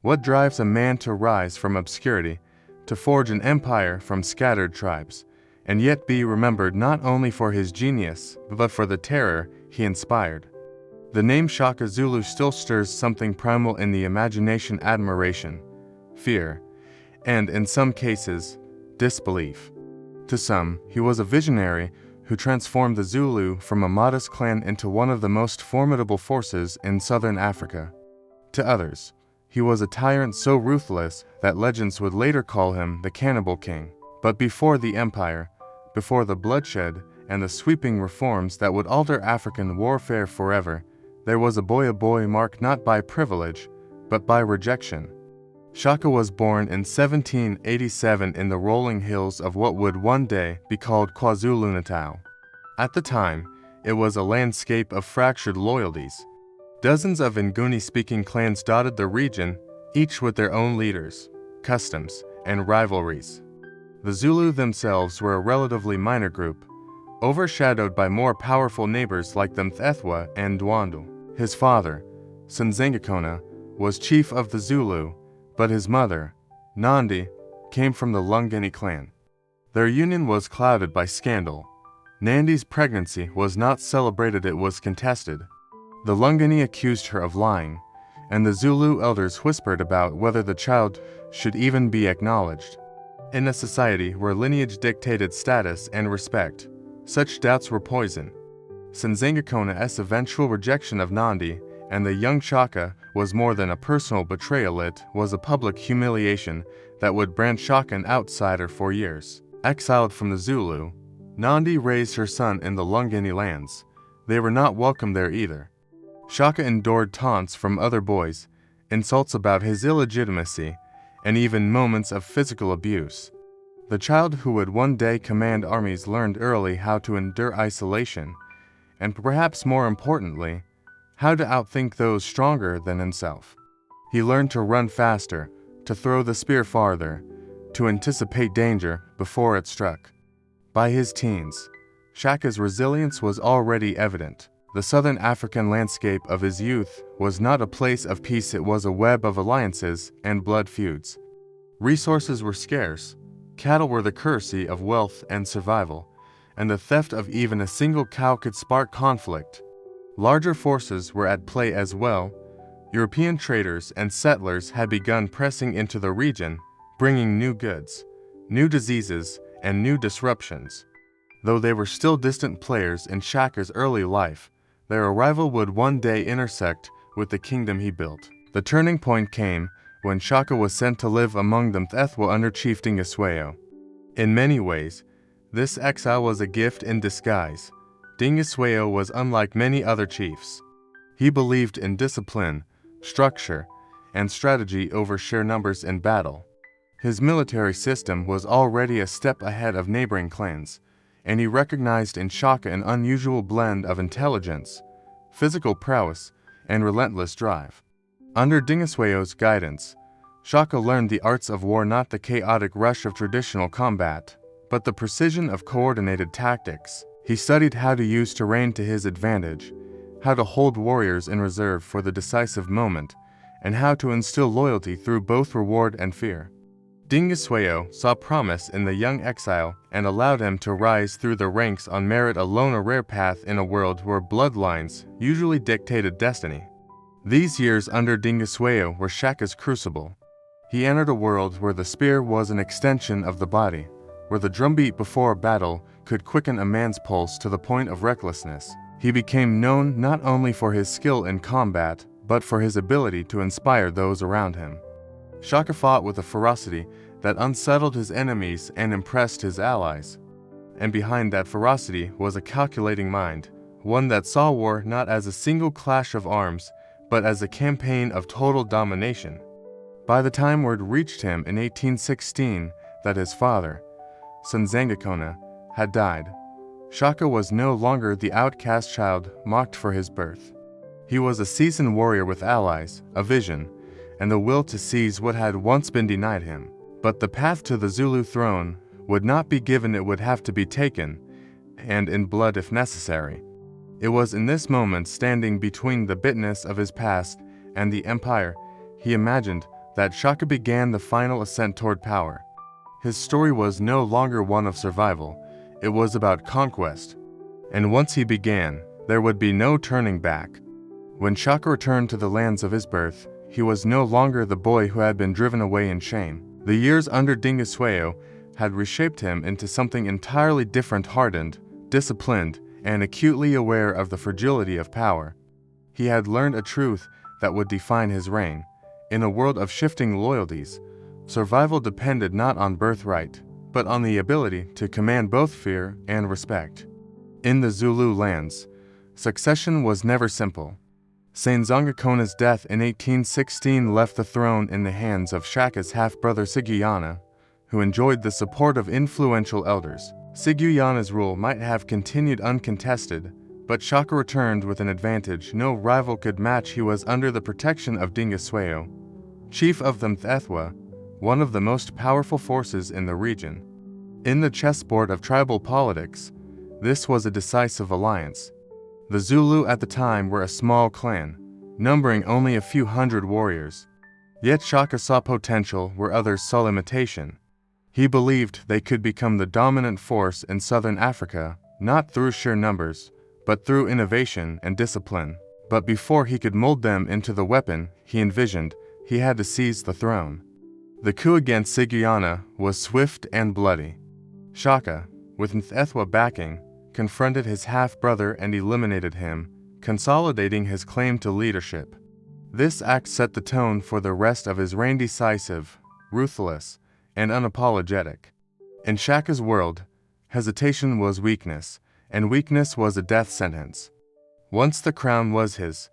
What drives a man to rise from obscurity, to forge an empire from scattered tribes, and yet be remembered not only for his genius, but for the terror he inspired? The name Shaka Zulu still stirs something primal in the imagination: admiration, fear, and, in some cases, disbelief. To some, he was a visionary who transformed the Zulu from a modest clan into one of the most formidable forces in southern Africa. To others, he was a tyrant so ruthless that legends would later call him the Cannibal King. But before the empire, before the bloodshed and the sweeping reforms that would alter African warfare forever, there was a boy marked not by privilege, but by rejection. Shaka was born in 1787 in the rolling hills of what would one day be called KwaZulu-Natal. At the time, it was a landscape of fractured loyalties. Dozens of Nguni-speaking clans dotted the region, each with their own leaders, customs, and rivalries. The Zulu themselves were a relatively minor group, overshadowed by more powerful neighbors like the Mthethwa and Ndwandu. His father, Senzangakona, was chief of the Zulu, but his mother, Nandi, came from the Lungeni clan. Their union was clouded by scandal. Nandi's pregnancy was not celebrated, it was contested. The Lungeni accused her of lying, and the Zulu elders whispered about whether the child should even be acknowledged. In a society where lineage dictated status and respect, such doubts were poison. Senzangakona's eventual rejection of Nandi and the young Shaka was more than a personal betrayal, it was a public humiliation that would brand Shaka an outsider for years. Exiled from the Zulu, Nandi raised her son in the Lungeni lands. They were not welcome there either. Shaka endured taunts from other boys, insults about his illegitimacy, and even moments of physical abuse. The child who would one day command armies learned early how to endure isolation, and perhaps more importantly, how to outthink those stronger than himself. He learned to run faster, to throw the spear farther, to anticipate danger before it struck. By his teens, Shaka's resilience was already evident. The southern African landscape of his youth was not a place of peace, it was a web of alliances and blood feuds. Resources were scarce, cattle were the currency of wealth and survival, and the theft of even a single cow could spark conflict. Larger forces were at play as well. European traders and settlers had begun pressing into the region, bringing new goods, new diseases, and new disruptions. Though they were still distant players in Shaka's early life, their arrival would one day intersect with the kingdom he built. The turning point came when Shaka was sent to live among the Mthethwa under Chief Dingiswayo. In many ways, this exile was a gift in disguise. Dingiswayo was unlike many other chiefs. He believed in discipline, structure, and strategy over sheer numbers in battle. His military system was already a step ahead of neighboring clans, and he recognized in Shaka an unusual blend of intelligence, physical prowess, and relentless drive. Under Dingiswayo's guidance, Shaka learned the arts of war, not the chaotic rush of traditional combat, but the precision of coordinated tactics. He studied how to use terrain to his advantage, how to hold warriors in reserve for the decisive moment, and how to instill loyalty through both reward and fear. Dingiswayo saw promise in the young exile and allowed him to rise through the ranks on merit alone, a rare path in a world where bloodlines usually dictated destiny. These years under Dingiswayo were Shaka's crucible. He entered a world where the spear was an extension of the body, where the drumbeat before a battle could quicken a man's pulse to the point of recklessness. He became known not only for his skill in combat, but for his ability to inspire those around him. Shaka fought with a ferocity that unsettled his enemies and impressed his allies. And behind that ferocity was a calculating mind, one that saw war not as a single clash of arms, but as a campaign of total domination. By the time word reached him in 1816 that his father, Senzangakona, had died, Shaka was no longer the outcast child mocked for his birth. He was a seasoned warrior with allies, a vision, and the will to seize what had once been denied him. But the path to the Zulu throne would not be given, it would have to be taken, and in blood if necessary. It was in this moment, standing between the bitterness of his past and the empire he imagined, that Shaka began the final ascent toward power. His story was no longer one of survival, it was about conquest. And once he began, there would be no turning back. When Shaka returned to the lands of his birth, he was no longer the boy who had been driven away in shame. The years under Dingiswayo had reshaped him into something entirely different, hardened, disciplined, and acutely aware of the fragility of power. He had learned a truth that would define his reign. In a world of shifting loyalties, survival depended not on birthright, but on the ability to command both fear and respect. In the Zulu lands, succession was never simple. Saint Zongakona's death in 1816 left the throne in the hands of Shaka's half-brother Siguyana, who enjoyed the support of influential elders. Siguyana's rule might have continued uncontested, but Shaka returned with an advantage no rival could match. He was under the protection of Dingiswayo, chief of the Mthethwa, one of the most powerful forces in the region. In the chessboard of tribal politics, this was a decisive alliance. The Zulu at the time were a small clan, numbering only a few hundred warriors. Yet Shaka saw potential where others saw limitation. He believed they could become the dominant force in southern Africa, not through sheer numbers, but through innovation and discipline. But before he could mold them into the weapon he envisioned, he had to seize the throne. The coup against Siguyana was swift and bloody. Shaka, with Mthethwa backing, confronted his half-brother and eliminated him, consolidating his claim to leadership. This act set the tone for the rest of his reign: decisive, ruthless, and unapologetic. In Shaka's world, hesitation was weakness, and weakness was a death sentence. Once the crown was his,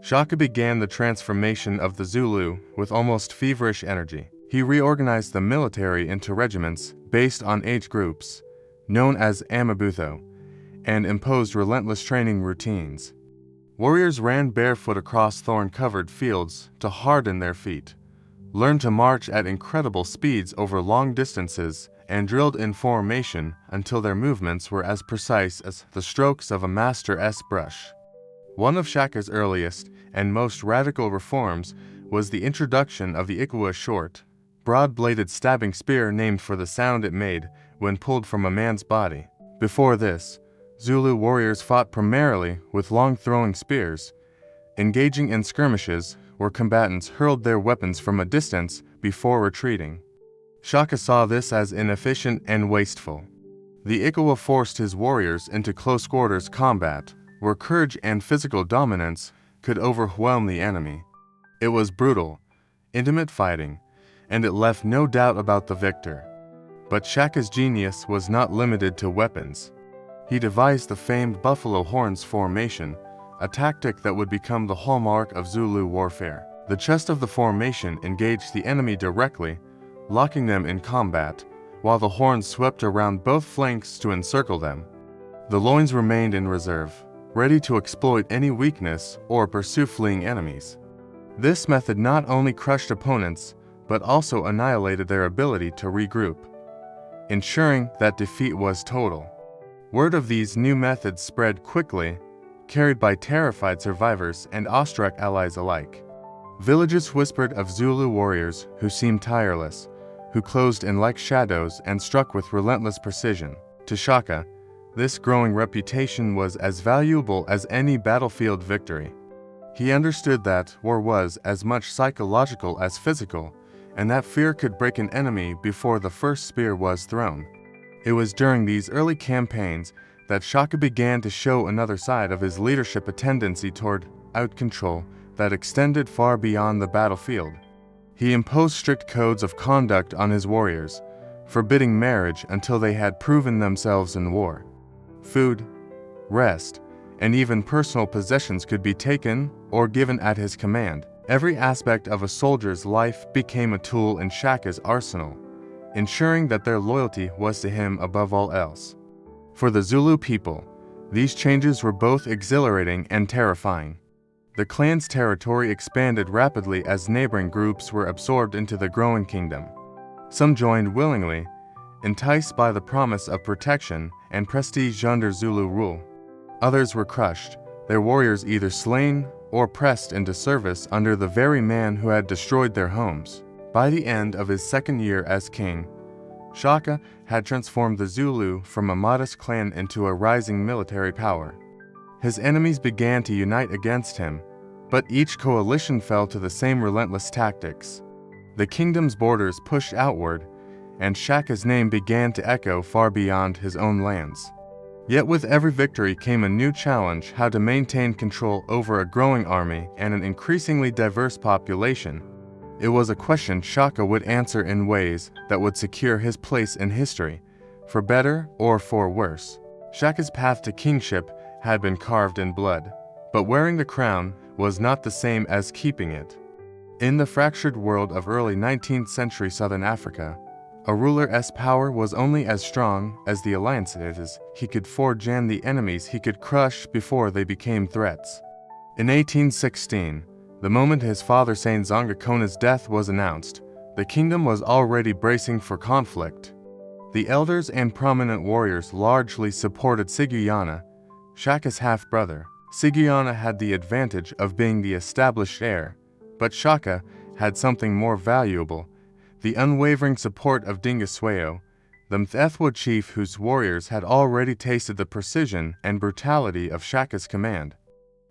Shaka began the transformation of the Zulu with almost feverish energy. He reorganized the military into regiments based on age groups, known as Amabutho, and imposed relentless training routines. Warriors ran barefoot across thorn-covered fields to harden their feet, learned to march at incredible speeds over long distances, and drilled in formation until their movements were as precise as the strokes of a master's brush. One of Shaka's earliest and most radical reforms was the introduction of the Ikawa short, broad-bladed stabbing spear named for the sound it made when pulled from a man's body. Before this, Zulu warriors fought primarily with long-throwing spears, engaging in skirmishes where combatants hurled their weapons from a distance before retreating. Shaka saw this as inefficient and wasteful. The Ikawa forced his warriors into close-quarters combat, where courage and physical dominance could overwhelm the enemy. It was brutal, intimate fighting, and it left no doubt about the victor. But Shaka's genius was not limited to weapons. He devised the famed buffalo horns formation, a tactic that would become the hallmark of Zulu warfare. The chest of the formation engaged the enemy directly, locking them in combat, while the horns swept around both flanks to encircle them. The loins remained in reserve, ready to exploit any weakness or pursue fleeing enemies. This method not only crushed opponents, but also annihilated their ability to regroup, ensuring that defeat was total. Word of these new methods spread quickly, carried by terrified survivors and awestruck allies alike. Villages whispered of Zulu warriors who seemed tireless, who closed in like shadows and struck with relentless precision. To Shaka, this growing reputation was as valuable as any battlefield victory. He understood that war was as much psychological as physical, and that fear could break an enemy before the first spear was thrown. It was during these early campaigns that Shaka began to show another side of his leadership, a tendency toward out-control that extended far beyond the battlefield. He imposed strict codes of conduct on his warriors, forbidding marriage until they had proven themselves in war. Food, rest, and even personal possessions could be taken or given at his command. Every aspect of a soldier's life became a tool in Shaka's arsenal, ensuring that their loyalty was to him above all else. For the Zulu people, these changes were both exhilarating and terrifying. The clan's territory expanded rapidly as neighboring groups were absorbed into the growing kingdom. Some joined willingly, enticed by the promise of protection and prestige under Zulu rule. Others were crushed, their warriors either slain or pressed into service under the very man who had destroyed their homes. By the end of his second year as king, Shaka had transformed the Zulu from a modest clan into a rising military power. His enemies began to unite against him, but each coalition fell to the same relentless tactics. The kingdom's borders pushed outward, and Shaka's name began to echo far beyond his own lands. Yet with every victory came a new challenge: how to maintain control over a growing army and an increasingly diverse population. It was a question Shaka would answer in ways that would secure his place in history, for better or for worse. Shaka's path to kingship had been carved in blood, but wearing the crown was not the same as keeping it. In the fractured world of early 19th century Southern Africa, a ruler's power was only as strong as the alliances he could forge and the enemies he could crush before they became threats. In 1816, the moment his father Saint Zongakona's death was announced, the kingdom was already bracing for conflict. The elders and prominent warriors largely supported Siguyana, Shaka's half-brother. Siguyana had the advantage of being the established heir, but Shaka had something more valuable: the unwavering support of Dingiswayo, the Mthethwa chief whose warriors had already tasted the precision and brutality of Shaka's command.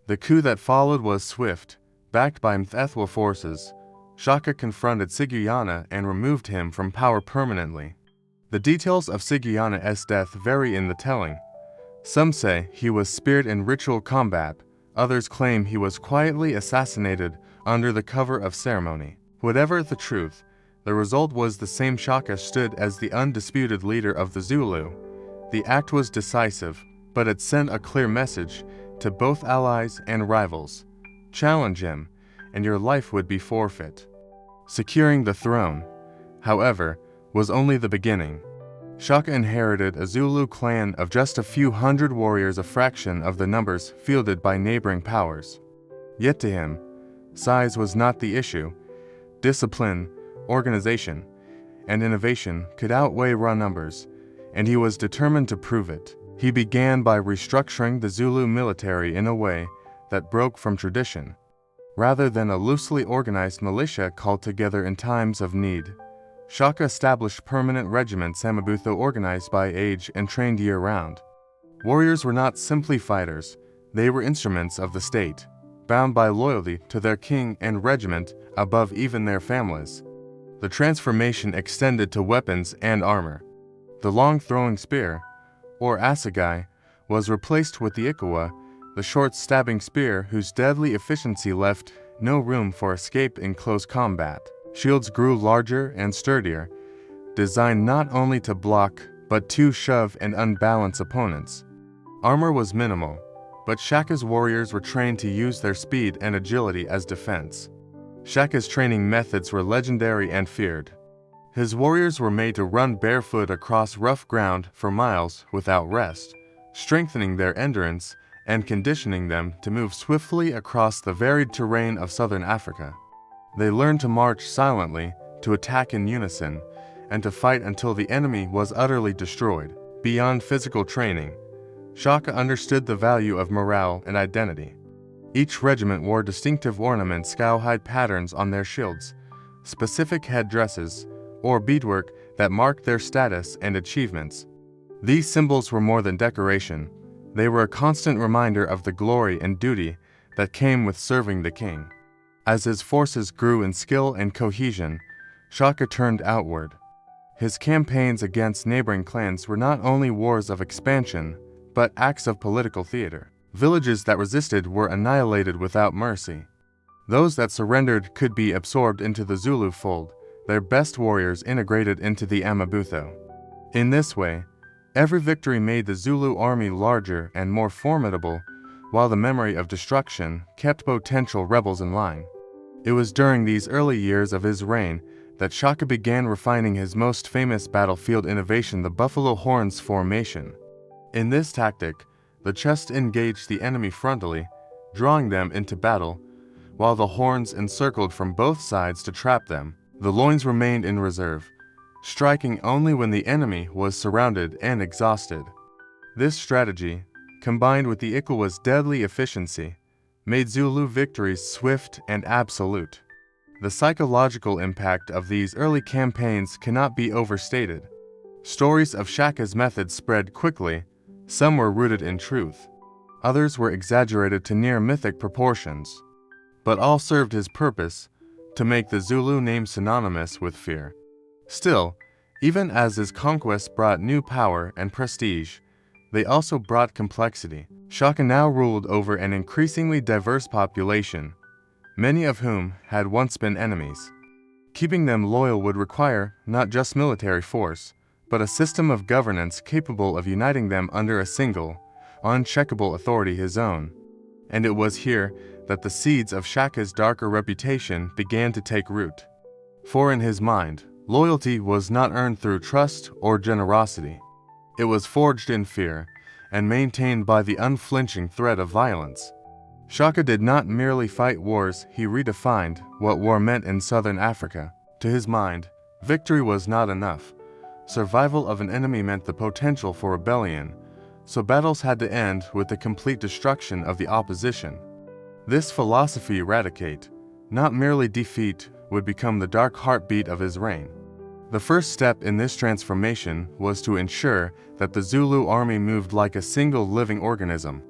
The coup that followed was swift. Backed by Mthethwa forces, Shaka confronted Siguyana and removed him from power permanently. The details of Siguyana's death vary in the telling. Some say he was speared in ritual combat, others claim he was quietly assassinated under the cover of ceremony. Whatever the truth, the result was the same: Shaka stood as the undisputed leader of the Zulu. The act was decisive, but it sent a clear message to both allies and rivals: challenge him, and your life would be forfeit. Securing the throne, however, was only the beginning. Shaka inherited a Zulu clan of just a few hundred warriors, a fraction of the numbers fielded by neighboring powers. Yet to him, size was not the issue. Discipline, organization, and innovation could outweigh raw numbers, and he was determined to prove it. He began by restructuring the Zulu military in a way that broke from tradition. Rather than a loosely organized militia called together in times of need, Shaka established permanent regiments, Samabutho, organized by age and trained year-round. Warriors were not simply fighters, they were instruments of the state, bound by loyalty to their king and regiment above even their families. The transformation extended to weapons and armor. The long throwing spear, or assegai, was replaced with the ikawa, the short stabbing spear whose deadly efficiency left no room for escape in close combat. Shields grew larger and sturdier, designed not only to block but to shove and unbalance opponents. Armor was minimal, but Shaka's warriors were trained to use their speed and agility as defense. Shaka's training methods were legendary and feared. His warriors were made to run barefoot across rough ground for miles without rest, strengthening their endurance and conditioning them to move swiftly across the varied terrain of southern Africa. They learned to march silently, to attack in unison, and to fight until the enemy was utterly destroyed. Beyond physical training, Shaka understood the value of morale and identity. Each regiment wore distinctive ornaments, cowhide patterns on their shields, specific headdresses, or beadwork that marked their status and achievements. These symbols were more than decoration. They were a constant reminder of the glory and duty that came with serving the king. As his forces grew in skill and cohesion, Shaka turned outward. His campaigns against neighboring clans were not only wars of expansion, but acts of political theater. Villages that resisted were annihilated without mercy. Those that surrendered could be absorbed into the Zulu fold, their best warriors integrated into the Amabutho. In this way, every victory made the Zulu army larger and more formidable, while the memory of destruction kept potential rebels in line. It was during these early years of his reign that Shaka began refining his most famous battlefield innovation, the buffalo horns formation. In this tactic, the chest engaged the enemy frontally, drawing them into battle, while the horns encircled from both sides to trap them. The loins remained in reserve, striking only when the enemy was surrounded and exhausted. This strategy, combined with the ikawa's deadly efficiency, made Zulu victories swift and absolute. The psychological impact of these early campaigns cannot be overstated. Stories of Shaka's methods spread quickly. Some were rooted in truth. Others were exaggerated to near mythic proportions. But all served his purpose, to make the Zulu name synonymous with fear. Still, even as his conquests brought new power and prestige, they also brought complexity. Shaka now ruled over an increasingly diverse population, many of whom had once been enemies. Keeping them loyal would require not just military force, but a system of governance capable of uniting them under a single, uncheckable authority, his own. And it was here that the seeds of Shaka's darker reputation began to take root. For in his mind, loyalty was not earned through trust or generosity. It was forged in fear and maintained by the unflinching threat of violence. Shaka did not merely fight wars, he redefined what war meant in southern Africa. To his mind, victory was not enough. Survival of an enemy meant the potential for rebellion, so battles had to end with the complete destruction of the opposition. This philosophy, eradicate, not merely defeat, would become the dark heartbeat of his reign. The first step in this transformation was to ensure that the Zulu army moved like a single living organism.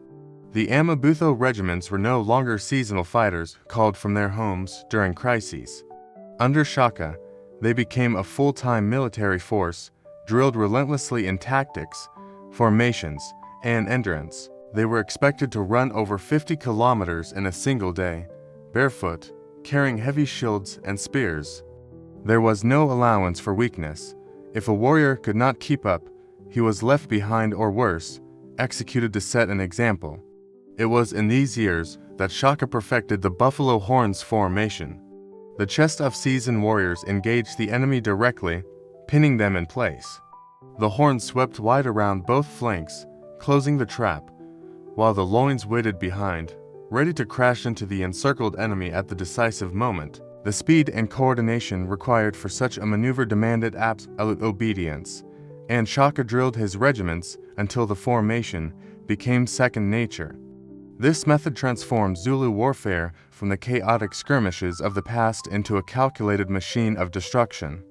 The Amabutho regiments were no longer seasonal fighters called from their homes during crises. Under Shaka, they became a full-time military force, drilled relentlessly in tactics, formations, and endurance. They were expected to run over 50 kilometers in a single day, barefoot, carrying heavy shields and spears. There was no allowance for weakness. If a warrior could not keep up, he was left behind or worse, executed to set an example. It was in these years that Shaka perfected the buffalo horns formation. The chest of seasoned warriors engaged the enemy directly, pinning them in place. The horns swept wide around both flanks, closing the trap, while the loins waited behind, ready to crash into the encircled enemy at the decisive moment. The speed and coordination required for such a maneuver demanded absolute obedience, and Shaka drilled his regiments until the formation became second nature. This method transformed Zulu warfare from the chaotic skirmishes of the past into a calculated machine of destruction.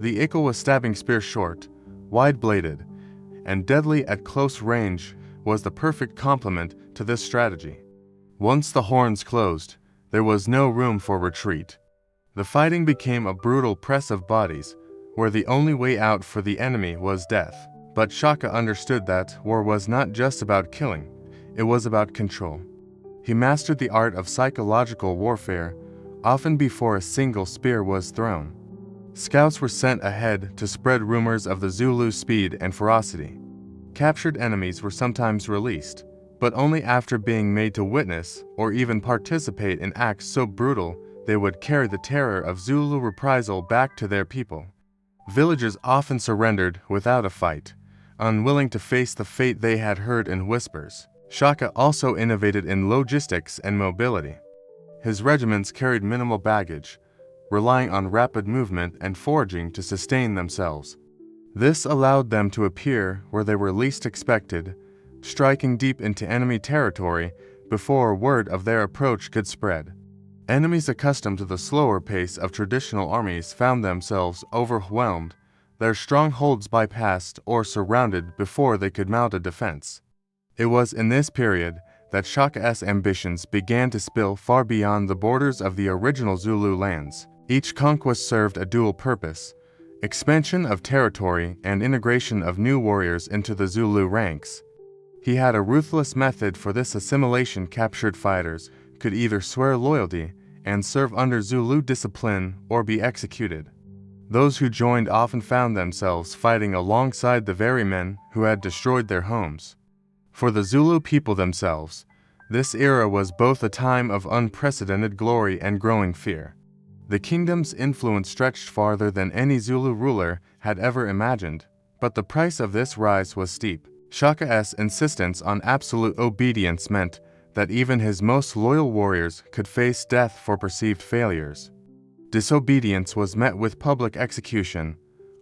The Ikawa stabbing spear, short, wide-bladed, and deadly at close range, was the perfect complement to this strategy. Once the horns closed, there was no room for retreat. The fighting became a brutal press of bodies, where the only way out for the enemy was death. But Shaka understood that war was not just about killing. It was about control. He mastered the art of psychological warfare, often before a single spear was thrown. Scouts were sent ahead to spread rumors of the Zulu's speed and ferocity. Captured enemies were sometimes released, but only after being made to witness or even participate in acts so brutal they would carry the terror of Zulu reprisal back to their people. Villagers often surrendered without a fight, unwilling to face the fate they had heard in whispers. Shaka also innovated in logistics and mobility. His regiments carried minimal baggage, relying on rapid movement and foraging to sustain themselves. This allowed them to appear where they were least expected, striking deep into enemy territory before word of their approach could spread. Enemies accustomed to the slower pace of traditional armies found themselves overwhelmed, their strongholds bypassed or surrounded before they could mount a defense. It was in this period that Shaka's ambitions began to spill far beyond the borders of the original Zulu lands. Each conquest served a dual purpose: expansion of territory and integration of new warriors into the Zulu ranks. He had a ruthless method for this assimilation. Captured fighters could either swear loyalty and serve under Zulu discipline or be executed. Those who joined often found themselves fighting alongside the very men who had destroyed their homes. For the Zulu people themselves, this era was both a time of unprecedented glory and growing fear. The kingdom's influence stretched farther than any Zulu ruler had ever imagined, but the price of this rise was steep. Shaka's insistence on absolute obedience meant that even his most loyal warriors could face death for perceived failures. Disobedience was met with public execution,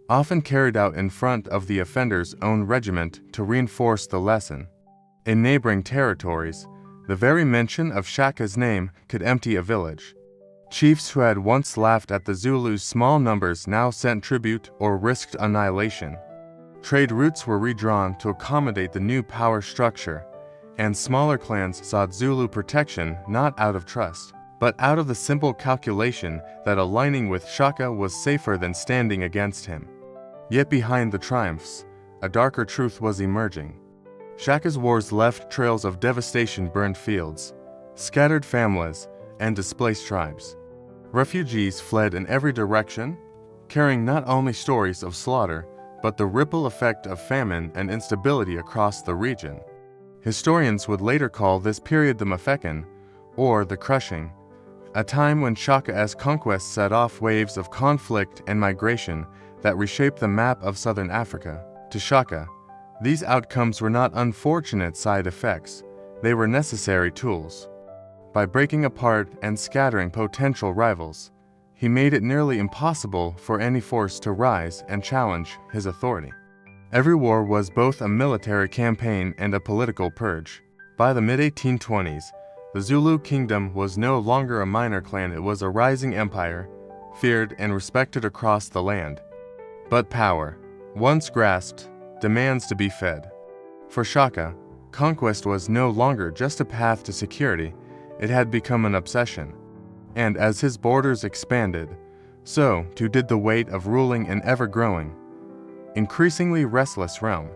often carried out in front of the offender's own regiment to reinforce the lesson. In neighboring territories, The very mention of Shaka's name could empty a village. Chiefs who had once laughed at the Zulus' small numbers now sent tribute or risked annihilation. Trade routes were redrawn to accommodate the new power structure, and smaller clans sought Zulu protection not out of trust, but out of the simple calculation that aligning with Shaka was safer than standing against him. Yet behind the triumphs, a darker truth was emerging. Shaka's wars left trails of devastation, burned fields, scattered families, and displaced tribes. Refugees fled in every direction, carrying not only stories of slaughter, but the ripple effect of famine and instability across the region. Historians would later call this period the Mafekan, or the Crushing, a time when Shaka's conquests set off waves of conflict and migration that reshaped the map of southern Africa. To Shaka, these outcomes were not unfortunate side effects, they were necessary tools. By breaking apart and scattering potential rivals, he made it nearly impossible for any force to rise and challenge his authority. Every war was both a military campaign and a political purge. By the mid-1820s, the Zulu kingdom was no longer a minor clan, it was a rising empire, feared and respected across the land. But power, once grasped, demands to be fed. For Shaka, conquest was no longer just a path to security, it had become an obsession. And as his borders expanded, so too did the weight of ruling an ever-growing, increasingly restless realm.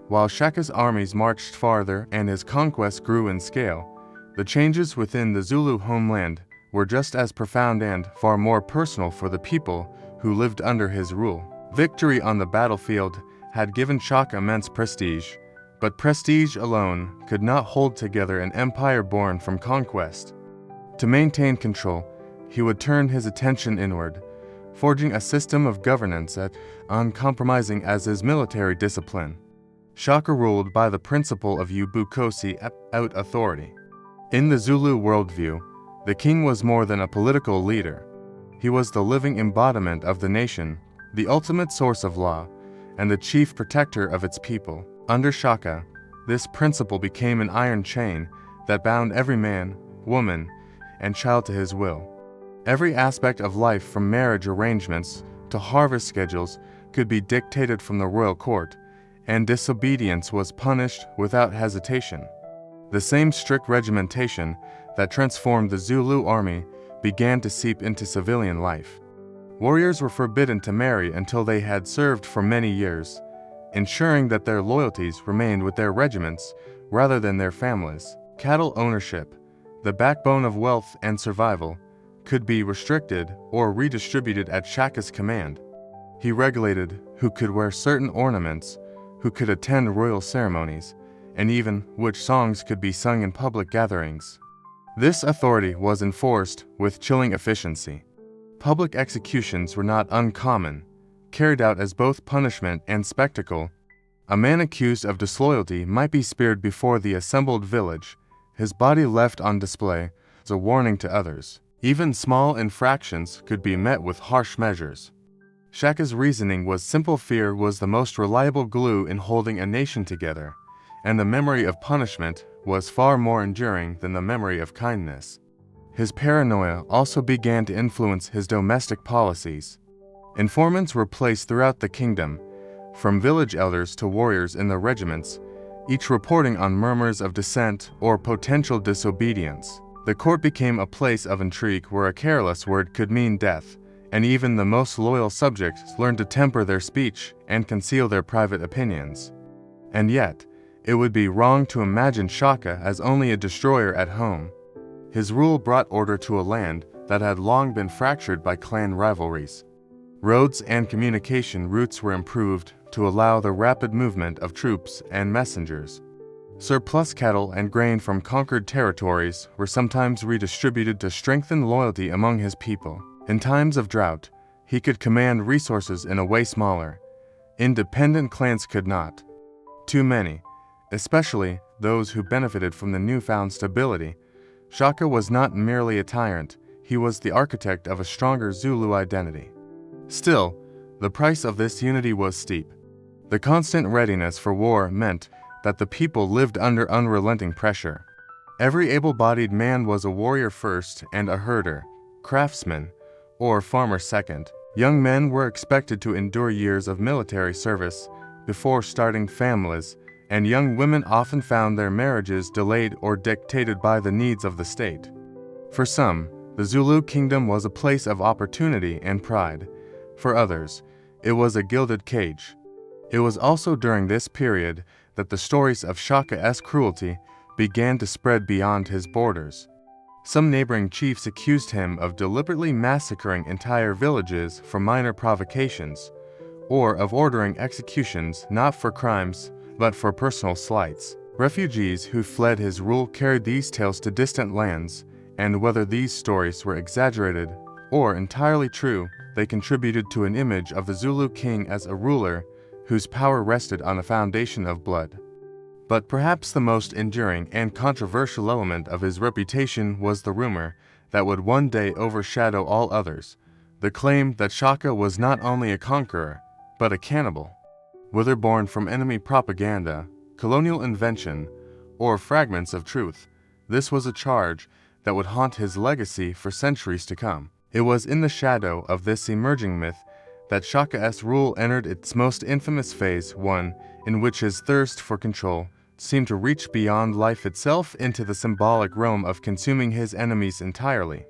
While Shaka's armies marched farther and his conquests grew in scale, the changes within the Zulu homeland were just as profound and far more personal for the people who lived under his rule. Victory on the battlefield had given Shaka immense prestige, but prestige alone could not hold together an empire born from conquest. To maintain control, he would turn his attention inward, forging a system of governance as uncompromising as his military discipline. Shaka ruled by the principle of ubukosi, out authority. In the Zulu worldview, the king was more than a political leader. He was the living embodiment of the nation, the ultimate source of law, and the chief protector of its people. Under Shaka, this principle became an iron chain that bound every man, woman, and child to his will. Every aspect of life, from marriage arrangements to harvest schedules, could be dictated from the royal court, and disobedience was punished without hesitation. The same strict regimentation that transformed the Zulu army began to seep into civilian life. Warriors were forbidden to marry until they had served for many years, ensuring that their loyalties remained with their regiments rather than their families. Cattle ownership, the backbone of wealth and survival, could be restricted or redistributed at Shaka's command. He regulated who could wear certain ornaments, who could attend royal ceremonies, and even which songs could be sung in public gatherings. This authority was enforced with chilling efficiency. Public executions were not uncommon, carried out as both punishment and spectacle. A man accused of disloyalty might be speared before the assembled village, his body left on display as a warning to others. Even small infractions could be met with harsh measures. Shaka's reasoning was simple: fear was the most reliable glue in holding a nation together, and the memory of punishment was far more enduring than the memory of kindness. His paranoia also began to influence his domestic policies. Informants were placed throughout the kingdom, from village elders to warriors in the regiments, each reporting on murmurs of dissent or potential disobedience. The court became a place of intrigue where a careless word could mean death, and even the most loyal subjects learned to temper their speech and conceal their private opinions. And yet, it would be wrong to imagine Shaka as only a destroyer at home. His rule brought order to a land that had long been fractured by clan rivalries. Roads and communication routes were improved to allow the rapid movement of troops and messengers. Surplus cattle and grain from conquered territories were sometimes redistributed to strengthen loyalty among his people. In times of drought, he could command resources in a way smaller, independent clans could not. Too many, especially those who benefited from the newfound stability. Shaka was not merely a tyrant, he was the architect of a stronger Zulu identity. Still, the price of this unity was steep. The constant readiness for war meant that the people lived under unrelenting pressure. Every able-bodied man was a warrior first and a herder, craftsman, or farmer second. Young men were expected to endure years of military service before starting families, and young women often found their marriages delayed or dictated by the needs of the state. For some, the Zulu kingdom was a place of opportunity and pride. For others, it was a gilded cage. It was also during this period that the stories of Shaka's cruelty began to spread beyond his borders. Some neighboring chiefs accused him of deliberately massacring entire villages for minor provocations, or of ordering executions not for crimes but for personal slights. Refugees who fled his rule carried these tales to distant lands, and whether these stories were exaggerated or entirely true, they contributed to an image of the Zulu king as a ruler whose power rested on a foundation of blood. But perhaps the most enduring and controversial element of his reputation was the rumor that would one day overshadow all others, the claim that Shaka was not only a conqueror, but a cannibal. Whether born from enemy propaganda, colonial invention, or fragments of truth, this was a charge that would haunt his legacy for centuries to come. It was in the shadow of this emerging myth that Shaka's rule entered its most infamous phase, one in which his thirst for control seemed to reach beyond life itself into the symbolic realm of consuming his enemies entirely.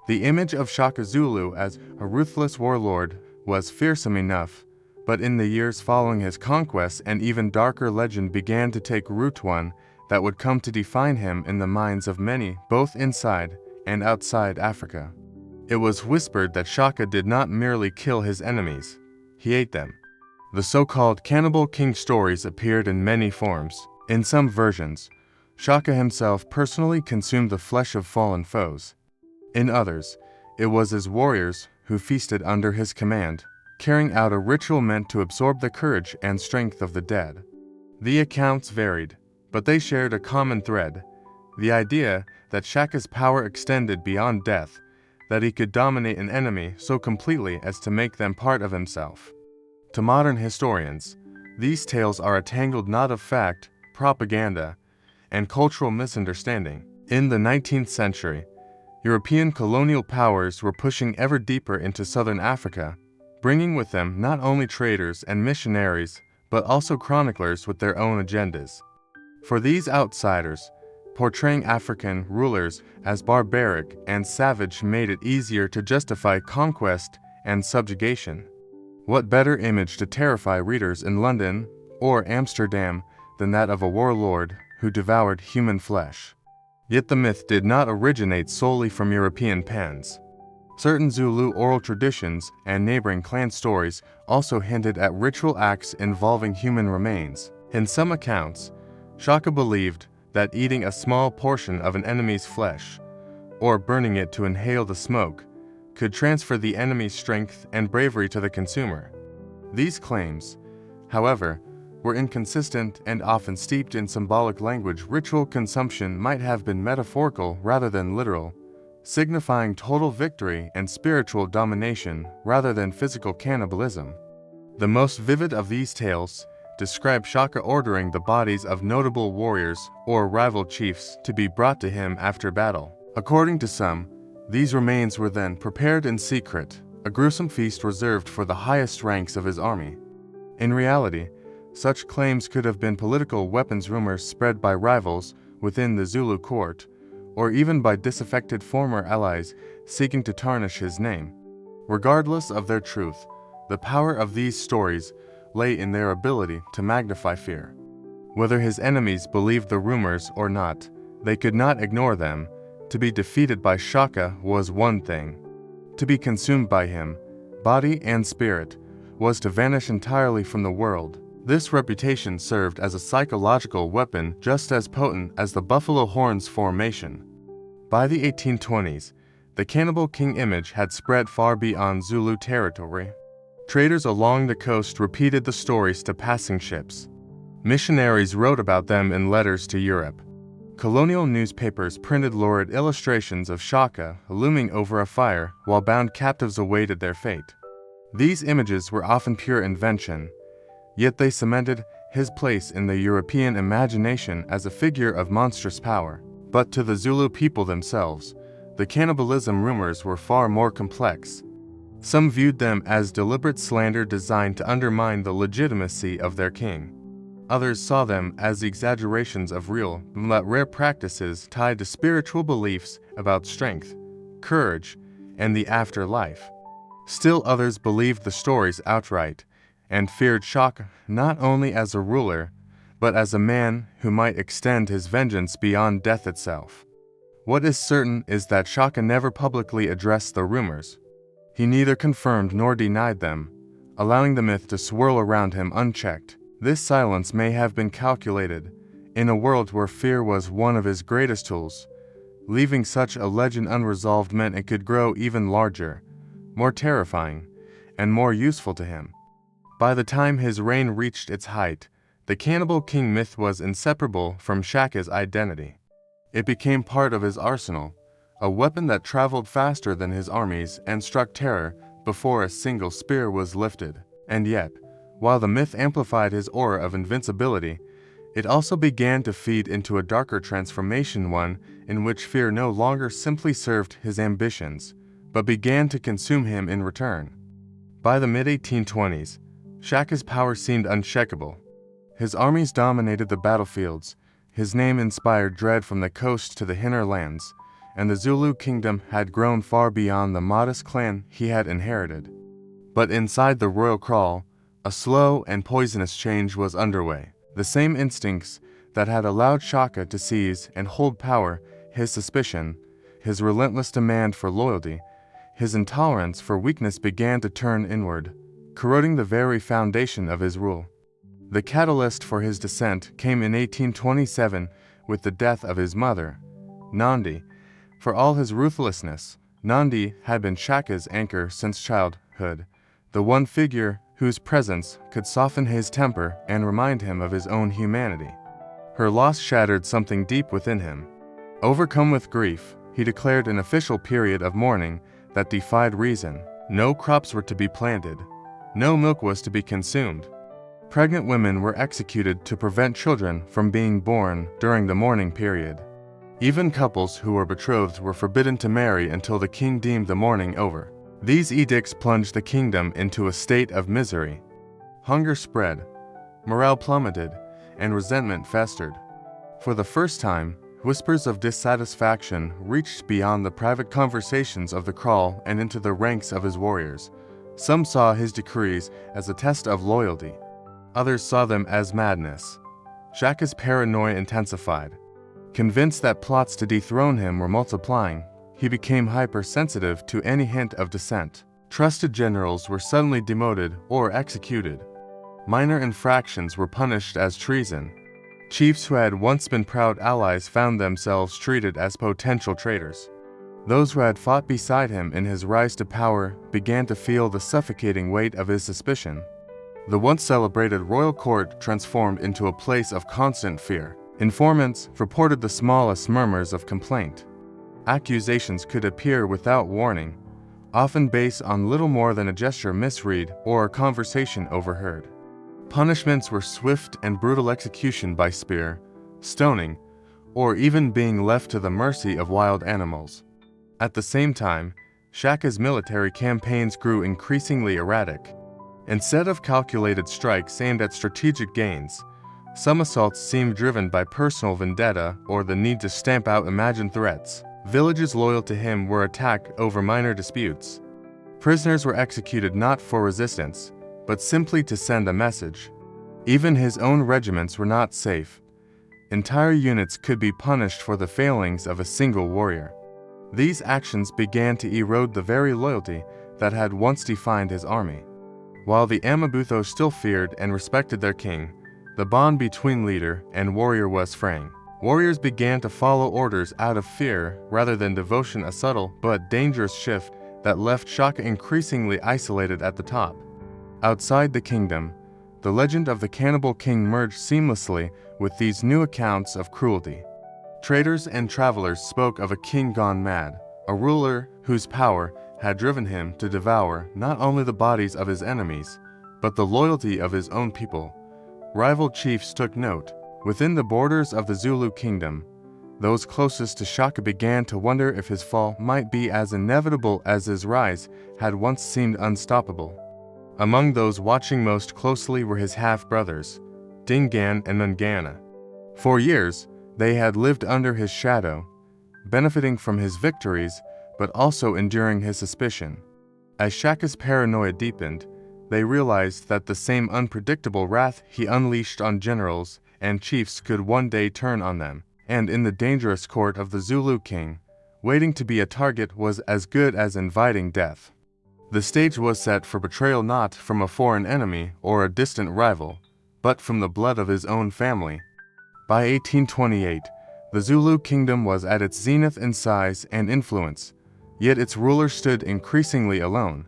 The image of Shaka Zulu as a ruthless warlord was fearsome enough, but in the years following his conquest, an even darker legend began to take root, one that would come to define him in the minds of many, both inside and outside Africa. It was whispered that Shaka did not merely kill his enemies, he ate them. The so-called Cannibal King stories appeared in many forms. In some versions, Shaka himself personally consumed the flesh of fallen foes. In others, it was his warriors who feasted under his command, carrying out a ritual meant to absorb the courage and strength of the dead. The accounts varied, but they shared a common thread: the idea that Shaka's power extended beyond death, that he could dominate an enemy so completely as to make them part of himself. To modern historians, these tales are a tangled knot of fact, propaganda, and cultural misunderstanding. In the 19th century, European colonial powers were pushing ever deeper into southern Africa, bringing with them not only traders and missionaries, but also chroniclers with their own agendas. For these outsiders, portraying African rulers as barbaric and savage made it easier to justify conquest and subjugation. What better image to terrify readers in London or Amsterdam than that of a warlord who devoured human flesh? Yet the myth did not originate solely from European pens. Certain Zulu oral traditions and neighboring clan stories also hinted at ritual acts involving human remains. In some accounts, Shaka believed that eating a small portion of an enemy's flesh, or burning it to inhale the smoke, could transfer the enemy's strength and bravery to the consumer. These claims, however, were inconsistent and often steeped in symbolic language. Ritual consumption might have been metaphorical rather than literal, signifying total victory and spiritual domination rather than physical cannibalism. The most vivid of these tales describe Shaka ordering the bodies of notable warriors or rival chiefs to be brought to him after battle. According to some, these remains were then prepared in secret, a gruesome feast reserved for the highest ranks of his army. In reality, such claims could have been political weapons, rumors spread by rivals within the Zulu court, or even by disaffected former allies seeking to tarnish his name. Regardless of their truth, the power of these stories lay in their ability to magnify fear. Whether his enemies believed the rumors or not, they could not ignore them. To be defeated by Shaka was one thing. To be consumed by him, body and spirit, was to vanish entirely from the world. This reputation served as a psychological weapon just as potent as the buffalo horns formation. By the 1820s, the Cannibal King image had spread far beyond Zulu territory. Traders along the coast repeated the stories to passing ships. Missionaries wrote about them in letters to Europe. Colonial newspapers printed lurid illustrations of Shaka looming over a fire while bound captives awaited their fate. These images were often pure invention, yet they cemented his place in the European imagination as a figure of monstrous power. But to the Zulu people themselves, the cannibalism rumors were far more complex. Some viewed them as deliberate slander designed to undermine the legitimacy of their king. Others saw them as exaggerations of real but rare practices tied to spiritual beliefs about strength, courage, and the afterlife. Still others believed the stories outright and feared Shaka not only as a ruler, but as a man who might extend his vengeance beyond death itself. What is certain is that Shaka never publicly addressed the rumors. He neither confirmed nor denied them, allowing the myth to swirl around him unchecked. This silence may have been calculated, in a world where fear was one of his greatest tools. Leaving such a legend unresolved meant it could grow even larger, more terrifying, and more useful to him. By the time his reign reached its height, the Cannibal King myth was inseparable from Shaka's identity. It became part of his arsenal, a weapon that traveled faster than his armies and struck terror before a single spear was lifted. And yet, while the myth amplified his aura of invincibility, it also began to feed into a darker transformation, one in which fear no longer simply served his ambitions, but began to consume him in return. By the mid-1820s, Shaka's power seemed unshakable. His armies dominated the battlefields, his name inspired dread from the coast to the hinterlands, and the Zulu kingdom had grown far beyond the modest clan he had inherited. But inside the royal kraal, a slow and poisonous change was underway. The same instincts that had allowed Shaka to seize and hold power, his suspicion, his relentless demand for loyalty, his intolerance for weakness began to turn inward, corroding the very foundation of his rule. The catalyst for his descent came in 1827 with the death of his mother, Nandi. For all his ruthlessness, Nandi had been Shaka's anchor since childhood, the one figure whose presence could soften his temper and remind him of his own humanity. Her loss shattered something deep within him. Overcome with grief, he declared an official period of mourning that defied reason. No crops were to be planted. No milk was to be consumed. Pregnant women were executed to prevent children from being born during the mourning period. Even couples who were betrothed were forbidden to marry until the king deemed the mourning over. These edicts plunged the kingdom into a state of misery. Hunger spread, morale plummeted, and resentment festered. For the first time, whispers of dissatisfaction reached beyond the private conversations of the kraal and into the ranks of his warriors. Some saw his decrees as a test of loyalty. Others saw them as madness. Shaka's paranoia intensified. Convinced that plots to dethrone him were multiplying, he became hypersensitive to any hint of dissent. Trusted generals were suddenly demoted or executed. Minor infractions were punished as treason. Chiefs who had once been proud allies found themselves treated as potential traitors. Those who had fought beside him in his rise to power began to feel the suffocating weight of his suspicion. The once celebrated royal court transformed into a place of constant fear. Informants reported the smallest murmurs of complaint. Accusations could appear without warning, often based on little more than a gesture misread or a conversation overheard. Punishments were swift and brutal: execution by spear, stoning, or even being left to the mercy of wild animals. At the same time, Shaka's military campaigns grew increasingly erratic. Instead of calculated strikes aimed at strategic gains, some assaults seemed driven by personal vendetta or the need to stamp out imagined threats. Villages loyal to him were attacked over minor disputes. Prisoners were executed not for resistance, but simply to send a message. Even his own regiments were not safe. Entire units could be punished for the failings of a single warrior. These actions began to erode the very loyalty that had once defined his army. While the Amabutho still feared and respected their king, the bond between leader and warrior was fraying. Warriors began to follow orders out of fear rather than devotion, a subtle but dangerous shift that left Shaka increasingly isolated at the top. Outside the kingdom, the legend of the Cannibal King merged seamlessly with these new accounts of cruelty. Traders and travelers spoke of a king gone mad, a ruler whose power had driven him to devour not only the bodies of his enemies, but the loyalty of his own people. Rival chiefs took note. Within the borders of the Zulu kingdom, Those closest to Shaka began to wonder if his fall might be as inevitable as his rise had once seemed unstoppable. Among those watching most closely were his half-brothers, Dingaan and Mangana. For years, they had lived under his shadow, benefiting from his victories but also enduring his suspicion. As Shaka's paranoia deepened, they realized that the same unpredictable wrath he unleashed on generals and chiefs could one day turn on them, and in the dangerous court of the Zulu king, waiting to be a target was as good as inviting death. The stage was set for betrayal not from a foreign enemy or a distant rival, but from the blood of his own family. By 1828, the Zulu kingdom was at its zenith in size and influence, yet its ruler stood increasingly alone.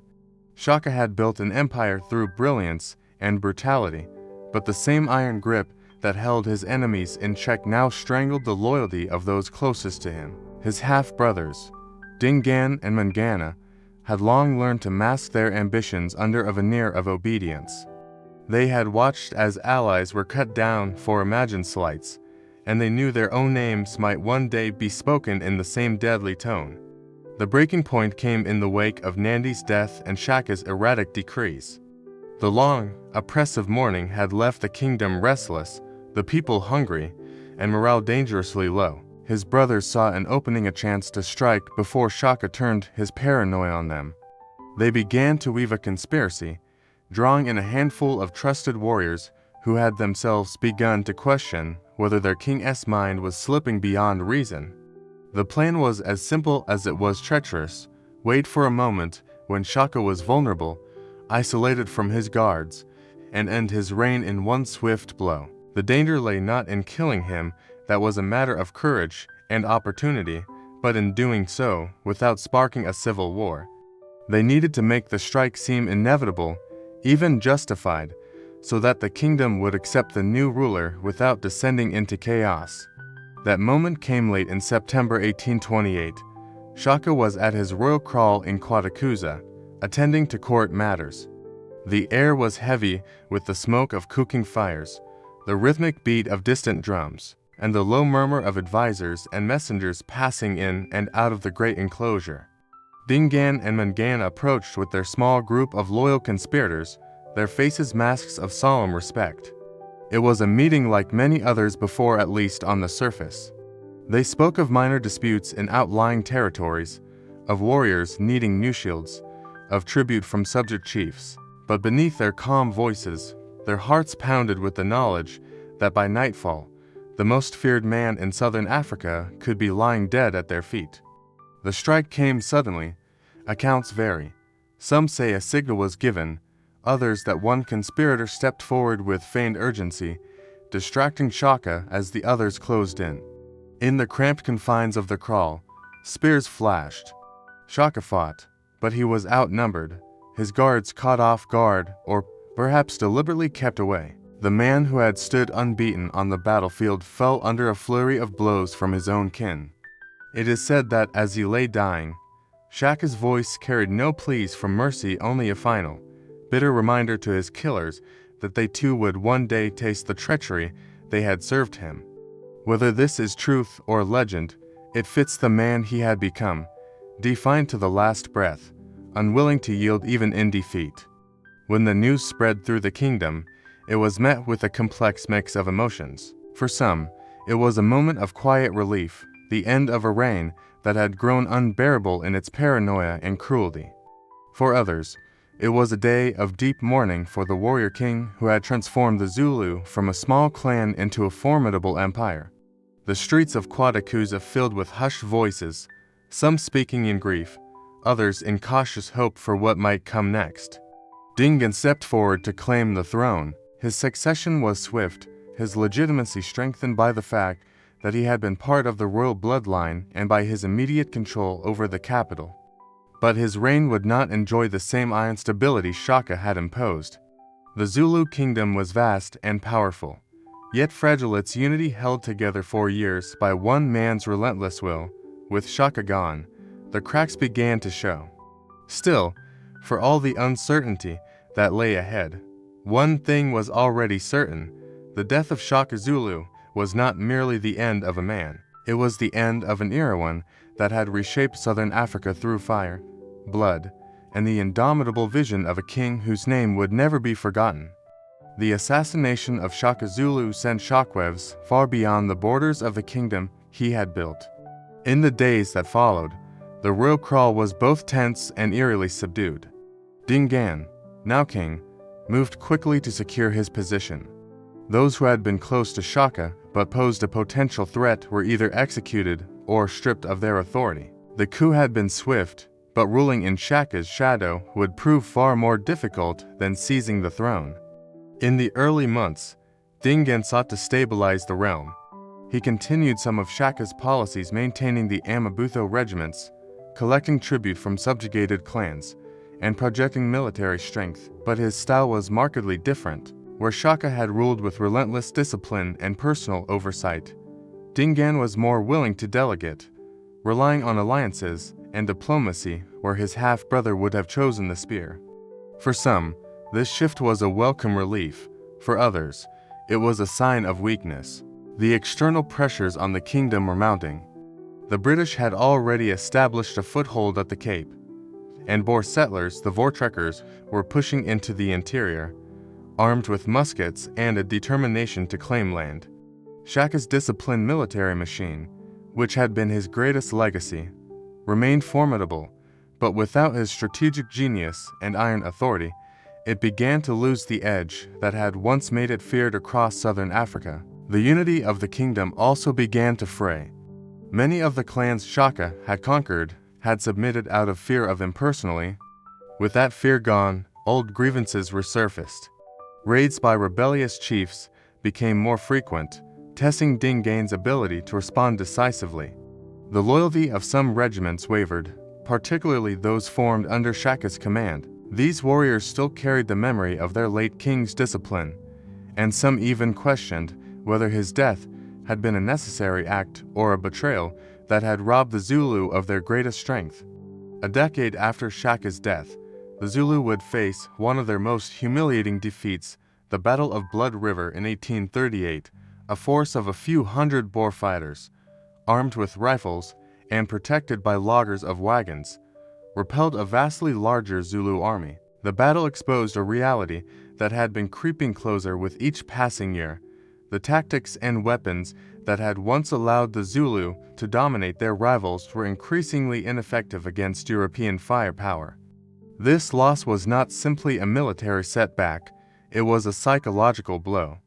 Shaka had built an empire through brilliance and brutality, but the same iron grip that held his enemies in check now strangled the loyalty of those closest to him. His half-brothers, Dingaan and Mangana, had long learned to mask their ambitions under a veneer of obedience. They had watched as allies were cut down for imagined slights, and they knew their own names might one day be spoken in the same deadly tone. The breaking point came in the wake of Nandi's death and Shaka's erratic decrees. The long, oppressive mourning had left the kingdom restless, the people hungry, and morale dangerously low. His brothers saw an opening, a chance to strike before Shaka turned his paranoia on them. They began to weave a conspiracy, drawing in a handful of trusted warriors who had themselves begun to question whether their king's mind was slipping beyond reason. The plan was as simple as it was treacherous. Wait for a moment when Shaka was vulnerable, isolated from his guards, and end his reign in one swift blow. The danger lay not in killing him, that was a matter of courage and opportunity, but in doing so without sparking a civil war. They needed to make the strike seem inevitable, even justified, so that the kingdom would accept the new ruler without descending into chaos. That moment came late in September 1828. Shaka was at his royal kraal in Quadakuza, attending to court matters. The air was heavy with the smoke of cooking fires, the rhythmic beat of distant drums, and the low murmur of advisors and messengers passing in and out of the great enclosure. Dingaan and Mangana approached with their small group of loyal conspirators, their faces masks of solemn respect. It was a meeting like many others before, at least on the surface. They spoke of minor disputes in outlying territories, of warriors needing new shields, of tribute from subject chiefs, but beneath their calm voices, their hearts pounded with the knowledge that by nightfall, the most feared man in southern Africa could be lying dead at their feet. The strike came suddenly. Accounts vary. Some say a signal was given, others that one conspirator stepped forward with feigned urgency, distracting Shaka as the others closed in. In the cramped confines of the kraal, spears flashed. Shaka fought, but he was outnumbered, his guards caught off guard or perhaps deliberately kept away. The man who had stood unbeaten on the battlefield fell under a flurry of blows from his own kin. It is said that as he lay dying, Shaka's voice carried no pleas for mercy, only a final, bitter reminder to his killers that they too would one day taste the treachery they had served him. Whether this is truth or legend, it fits the man he had become, defiant to the last breath, unwilling to yield even in defeat. When the news spread through the kingdom, it was met with a complex mix of emotions. For some, it was a moment of quiet relief, the end of a reign that had grown unbearable in its paranoia and cruelty. For others, it was a day of deep mourning for the warrior king who had transformed the Zulu from a small clan into a formidable empire. The streets of Quadakuza filled with hushed voices, some speaking in grief, others in cautious hope for what might come next. Dingaan stepped forward to claim the throne. His succession was swift, his legitimacy strengthened by the fact that he had been part of the royal bloodline and by his immediate control over the capital. But his reign would not enjoy the same iron stability Shaka had imposed. The Zulu kingdom was vast and powerful, yet fragile. Its unity held together for years by one man's relentless will. With Shaka gone, the cracks began to show. Still, for all the uncertainty that lay ahead, one thing was already certain: the death of Shaka Zulu was not merely the end of a man. It was the end of an era one that had reshaped southern Africa through fire, blood, and the indomitable vision of a king whose name would never be forgotten. The assassination of Shaka Zulu sent shockwaves far beyond the borders of the kingdom he had built. In the days that followed, the royal crawl was both tense and eerily subdued. Dingaan, now king, moved quickly to secure his position. Those who had been close to Shaka but posed a potential threat were either executed or stripped of their authority. The coup had been swift, but ruling in Shaka's shadow would prove far more difficult than seizing the throne. In the early months, Dingaan sought to stabilize the realm. He continued some of Shaka's policies, maintaining the Amabutho regiments, collecting tribute from subjugated clans, and projecting military strength, but his style was markedly different. Where Shaka had ruled with relentless discipline and personal oversight, Dingaan was more willing to delegate, relying on alliances and diplomacy where his half-brother would have chosen the spear. For some, this shift was a welcome relief. For others, it was a sign of weakness. The external pressures on the kingdom were mounting. The British had already established a foothold at the Cape, and Boer settlers, the Voortrekkers, were pushing into the interior, armed with muskets and a determination to claim land. Shaka's disciplined military machine, which had been his greatest legacy, remained formidable, but without his strategic genius and iron authority, it began to lose the edge that had once made it feared across southern Africa. The unity of the kingdom also began to fray. Many of the clans Shaka had conquered had submitted out of fear of him personally. With that fear gone, old grievances resurfaced. Raids by rebellious chiefs became more frequent, testing Dingaan's ability to respond decisively. The loyalty of some regiments wavered, particularly those formed under Shaka's command. These warriors still carried the memory of their late king's discipline, and some even questioned whether his death had been a necessary act or a betrayal that had robbed the Zulu of their greatest strength. A decade after Shaka's death, the Zulu would face one of their most humiliating defeats, the Battle of Blood River in 1838. A force of a few hundred Boer fighters, armed with rifles and protected by loggers of wagons, repelled a vastly larger Zulu army. The battle exposed a reality that had been creeping closer with each passing year. The tactics and weapons that had once allowed the Zulu to dominate their rivals were increasingly ineffective against European firepower. This loss was not simply a military setback, it was a psychological blow.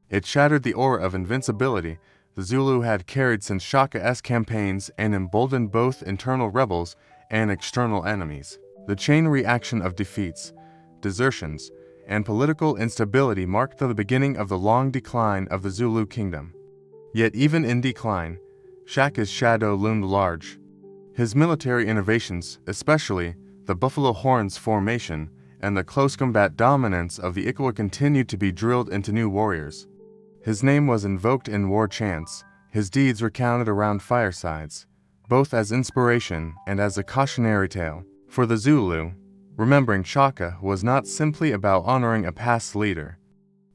It shattered the aura of invincibility the Zulu had carried since Shaka's campaigns and emboldened both internal rebels and external enemies. The chain reaction of defeats, desertions, and political instability marked the beginning of the long decline of the Zulu kingdom. Yet even in decline, Shaka's shadow loomed large. His military innovations, especially the buffalo horns formation and the close combat dominance of the Ikwa, continued to be drilled into new warriors. His name was invoked in war chants, his deeds recounted around firesides, both as inspiration and as a cautionary tale. For the Zulu, remembering Shaka was not simply about honoring a past leader.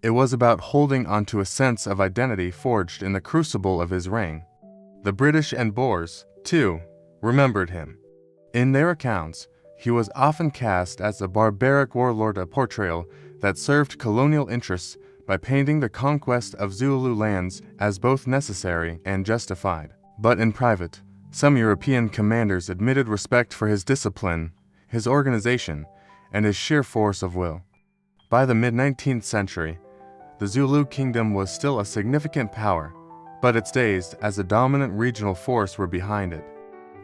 It was about holding onto a sense of identity forged in the crucible of his reign. The British and Boers, too, remembered him. In their accounts, he was often cast as a barbaric warlord, a portrayal that served colonial interests by painting the conquest of Zulu lands as both necessary and justified. But in private, some European commanders admitted respect for his discipline, his organization, and his sheer force of will. By the mid-19th century, the Zulu kingdom was still a significant power, but its days as a dominant regional force were behind it.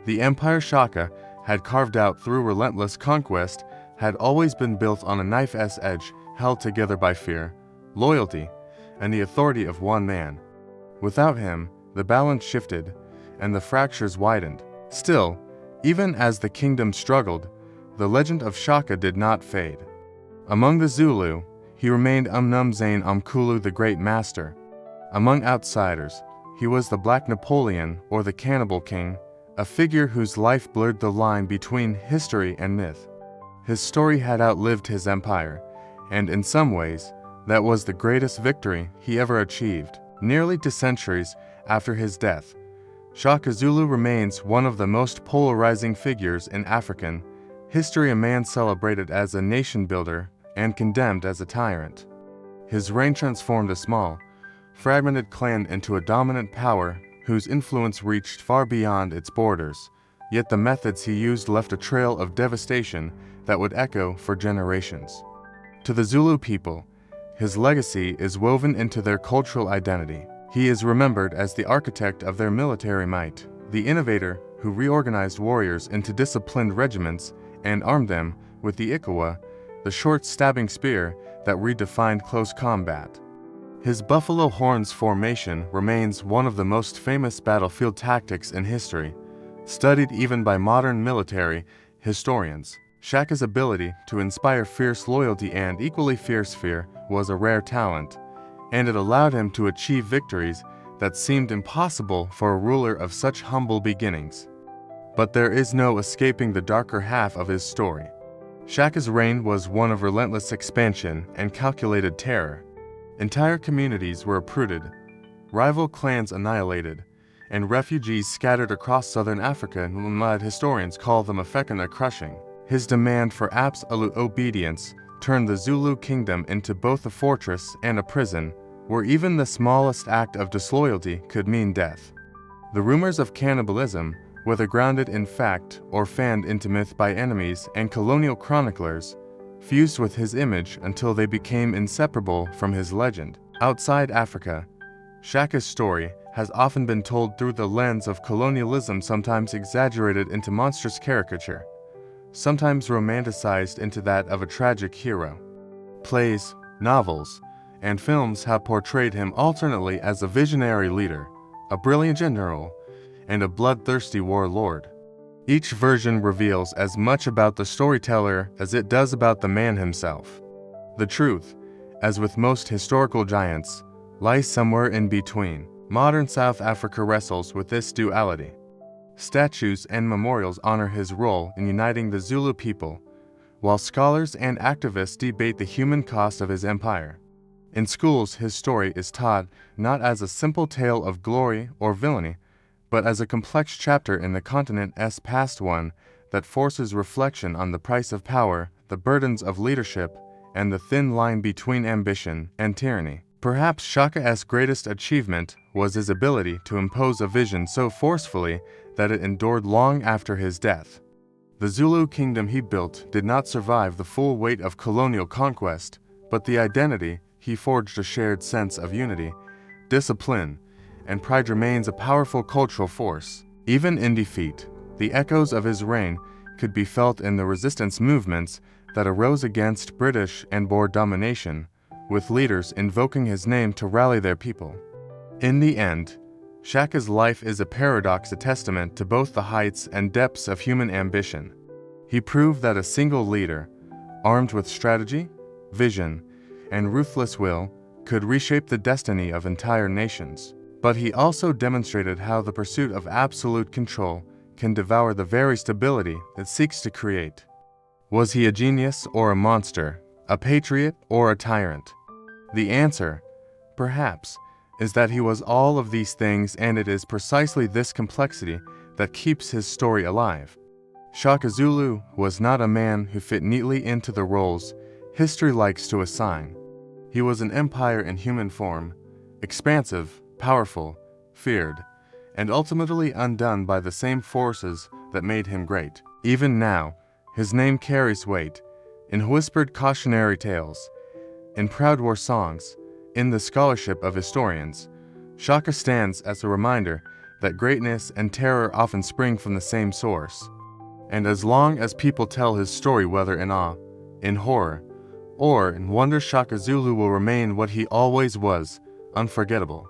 The empire Shaka had carved out through relentless conquest had always been built on a knife's edge, held together by fear, loyalty, and the authority of one man. Without him, the balance shifted, and the fractures widened. Still, even as the kingdom struggled, the legend of Shaka did not fade. Among the Zulu, he remained Umnumzane Umkhulu, the Great Master. Among outsiders, he was the Black Napoleon or the Cannibal King, a figure whose life blurred the line between history and myth. His story had outlived his empire, and in some ways, that was the greatest victory he ever achieved. Nearly 2 centuries after his death, Shaka Zulu remains one of the most polarizing figures in African history, a man celebrated as a nation builder and condemned as a tyrant. His reign transformed a small, fragmented clan into a dominant power whose influence reached far beyond its borders, yet the methods he used left a trail of devastation that would echo for generations. To the Zulu people, his legacy is woven into their cultural identity. He is remembered as the architect of their military might, the innovator who reorganized warriors into disciplined regiments and armed them with the ikawa, the short stabbing spear that redefined close combat. His buffalo horns formation remains one of the most famous battlefield tactics in history, studied even by modern military historians. Shaka's ability to inspire fierce loyalty and equally fierce fear was a rare talent, and it allowed him to achieve victories that seemed impossible for a ruler of such humble beginnings. But there is no escaping the darker half of his story. Shaka's reign was one of relentless expansion and calculated terror. Entire communities were uprooted, rival clans annihilated, and refugees scattered across southern Africa. Historians call them Afekana crushing. His demand for absolute obedience turned the Zulu kingdom into both a fortress and a prison, where even the smallest act of disloyalty could mean death. The rumors of cannibalism, whether grounded in fact or fanned into myth by enemies and colonial chroniclers, fused with his image until they became inseparable from his legend. Outside Africa, Shaka's story has often been told through the lens of colonialism, sometimes exaggerated into monstrous caricature, sometimes romanticized into that of a tragic hero. Plays, novels, and films have portrayed him alternately as a visionary leader, a brilliant general, and a bloodthirsty warlord. Each version reveals as much about the storyteller as it does about the man himself. The truth, as with most historical giants, lies somewhere in between. Modern South Africa wrestles with this duality. Statues and memorials honor his role in uniting the Zulu people, while scholars and activists debate the human cost of his empire. In schools, his story is taught not as a simple tale of glory or villainy, but as a complex chapter in the continent's past, one that forces reflection on the price of power, the burdens of leadership, and the thin line between ambition and tyranny. Perhaps Shaka's greatest achievement was his ability to impose a vision so forcefully that it endured long after his death. The Zulu kingdom he built did not survive the full weight of colonial conquest, but the identity he forged, a shared sense of unity, discipline, and pride, remains a powerful cultural force. Even in defeat, the echoes of his reign could be felt in the resistance movements that arose against British and Boer domination, with leaders invoking his name to rally their people. In the end, Shaka's life is a paradox, a testament to both the heights and depths of human ambition. He proved that a single leader, armed with strategy, vision, and ruthless will, could reshape the destiny of entire nations. But he also demonstrated how the pursuit of absolute control can devour the very stability it seeks to create. Was he a genius or a monster, a patriot or a tyrant? The answer, perhaps, is that he was all of these things, and it is precisely this complexity that keeps his story alive. Shaka Zulu was not a man who fit neatly into the roles history likes to assign. He was an empire in human form, expansive, powerful, feared, and ultimately undone by the same forces that made him great. Even now, his name carries weight, in whispered cautionary tales, in proud war songs, in the scholarship of historians. Shaka stands as a reminder that greatness and terror often spring from the same source. And as long as people tell his story, whether in awe, in horror, or in wonder, Shaka Zulu will remain what he always was, unforgettable.